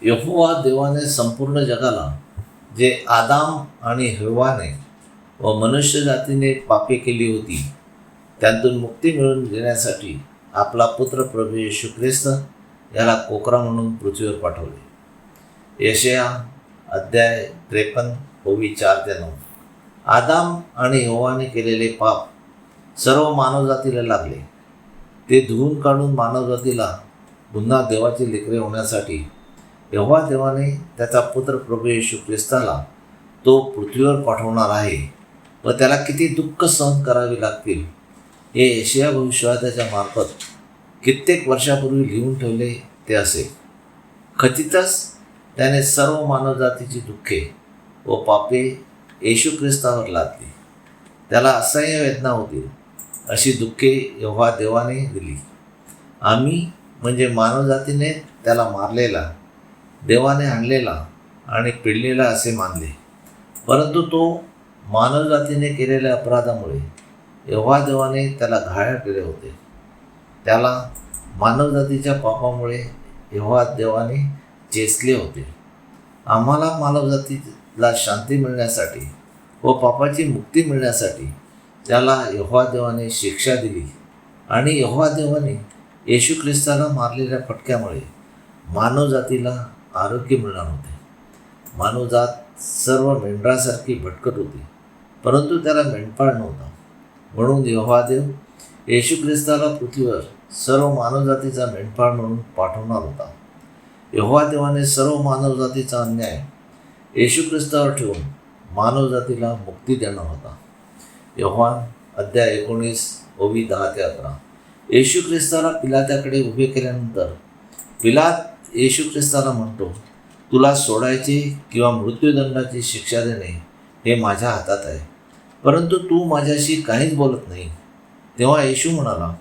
यहोवा देवाने संपूर्ण जगाला जे आदाम आणि हव्वाने व मनुष्य जातीने पापे केली होती त्यातून मुक्ती मिळवून देण्यासाठी आपला पुत्र प्रभू येशू ख्रिस्त याला कोकरा म्हणून पृथ्वीवर पाठवले. यशया अध्याय 53 ओवी 4-9. आदाम आणि हव्वाने केलेले पाप सर्व मानवजातीला लागले. ते धुवून काढून मानवजातीला पुन्हा देवाची लेकरे होण्यासाठी यहोवा देवाने त्याचा पुत्र प्रभू येशू ख्रिस्ताला तो पृथ्वीवर पाठवणार आहे व त्याला किती दुःख सहन करावी लागतील हे यशया भविष्यवाक्याच्या मार्फत कित्येक वर्षापूर्वी लिहून ठेवले ते असे. खचितच त्याने सर्व मानवजातीची दुःखे व पापे येशू ख्रिस्तावर लादली. त्याला असह्य वेदना होतील अशी दुःखे यहोवा देवाने दिली. आम्ही म्हणजे मानवजातीने त्याला मारलेला, देवाने आणलेला आणि पिळलेला असे मानले. परंतु तो मानवजातीने केलेल्या अपराधामुळे यहोवा देवाने त्याला घायाळ केले होते. त्याला मानवजातीच्या पापामुळे यहोवा देवाने चेचले होते. आम्हाला मानवजातीला शांती मिळण्यासाठी व पापाची मुक्ती मिळण्यासाठी त्याला यहोवा देवाने शिक्षा दिली आणि यहोवा देवाने येशू ख्रिस्ताला मारलेल्या फटक्यामुळे मानवजातीला आरोग्य मिळणार होते. मानवजात सर्व मेंढरासारखी भटकत होती, परंतु त्याला मेंढपाळ नव्हता. म्हणून यहोवा देव येशू ख्रिस्ताला पृथ्वीवर सर्व मानवजातीचा मेंढपाळ म्हणून पाठवणार होता. यहोवा देवाने सर्व मानवजातीचा अन्याय येशू ख्रिस्तावर ठेवून मानवजातीला मुक्ती देणार होता. योहान अध्याय 19 ओवी 10-11. येशू ख्रिस्ताला पिलाताकडे उभे केल्यानंतर पिलात येशू ख्रिस्ताला म्हणतो, तुला सोडायचे किंवा मृत्यूदंडाची शिक्षा देणे हे माझ्या हातात आहे, परंतु तू माझ्याशी काहीच बोलत नाही. तेव्हा येशू म्हणाला,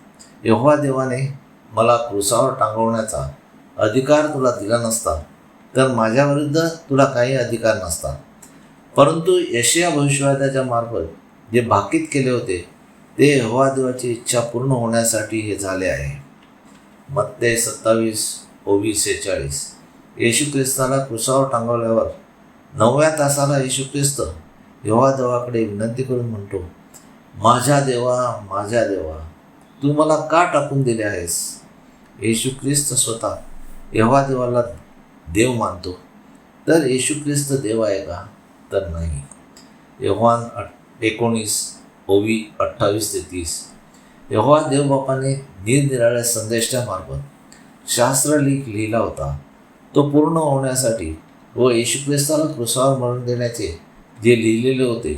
यहोवा देवाने मला क्रूसावर टांगवण्याचा अधिकार तुला दिला नसता तर माझ्याविरुद्ध तुला काही अधिकार नसता. परंतु यशया भविष्यवाक्याच्या मार्फत जे भाकीत केले होते ते यहोवा देवाची इच्छा पूर्ण होण्यासाठी हे झाले आहे. मत्ते 27 ओवी 46. येशू ख्रिस्ताला क्रूसावर टांगवल्यावर 9व्या तासाला येशू ख्रिस्त यहोवा देवाकडे विनंती करून म्हणतो, माझ्या देवा, तू मला का टाकून दिले आहेस? येशू ख्रिस्त स्वतः यहोवा देवाला देव मानतो, तर येशू ख्रिस्त देव आहे का? तर नाही. योहान 19 ओवी 28-30. यहोवा देवबापाने निरनिराळ्या संदेशामार्फत शास्त्रलेख लिहिला होता. तो पूर्ण होण्यासाठी व येशू ख्रिस्ताला क्रूसावर मरण देण्याचे जे लिहिलेले होते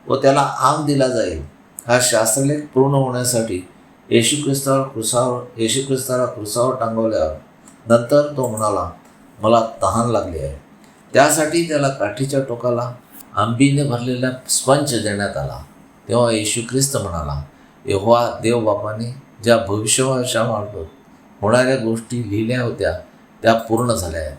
व त्याला आम दिला जाईल हा शास्त्रलेख पूर्ण होण्यासाठी येशू ख्रिस्ताला क्रूसावर टांगवल्यावर नंतर तो म्हणाला, मला तहान लागली आहे. त्यासाठी त्याला काठीच्या टोकाला आंबीने भरलेला स्पंज देण्यात आला. तेव्हा येशू ख्रिस्त म्हणाला, यहोवा देवबापाने ज्या भविष्यवाण्यामार्फत होणाऱ्या गोष्टी लिहिल्या होत्या त्या पूर्ण झाल्या आहेत.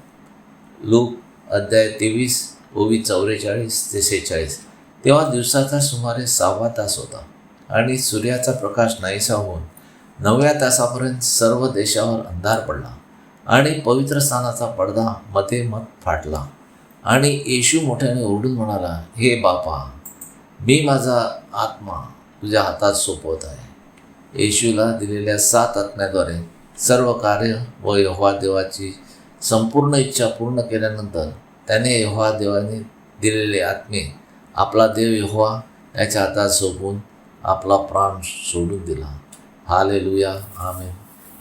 लूक अध्याय 23 ओवी 44-46. तेव्हा दिवसाचा सुमारे 6वा तास होता आणि सूर्याचा प्रकाश नाहीसा होऊन 9व्या तासापर्यंत सर्व देशावर अंधार पडला आणि पवित्र स्थानाचा पडदा मध्ये फाटला. आणि येशू मोठ्याने ओरडून म्हणाला, हे बापा, मी माझा आत्मा तुझ्या हातात सोपवत आहे. येशूला दिलेल्या 7 आज्ञाद्वारे सर्व कार्य व यहोवा देवाची संपूर्ण इच्छा पूर्ण केल्यानंतर त्याने यहोवा देवाने दिलेले आत्मे आपला देव यहोवा याच्या हातात सोपवून आपला प्राण सोडून दिला. हालेलुया, आमेन.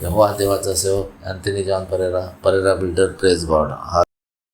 यहोवा देवाचा सेवक Anthony John Pereira builder, praise God.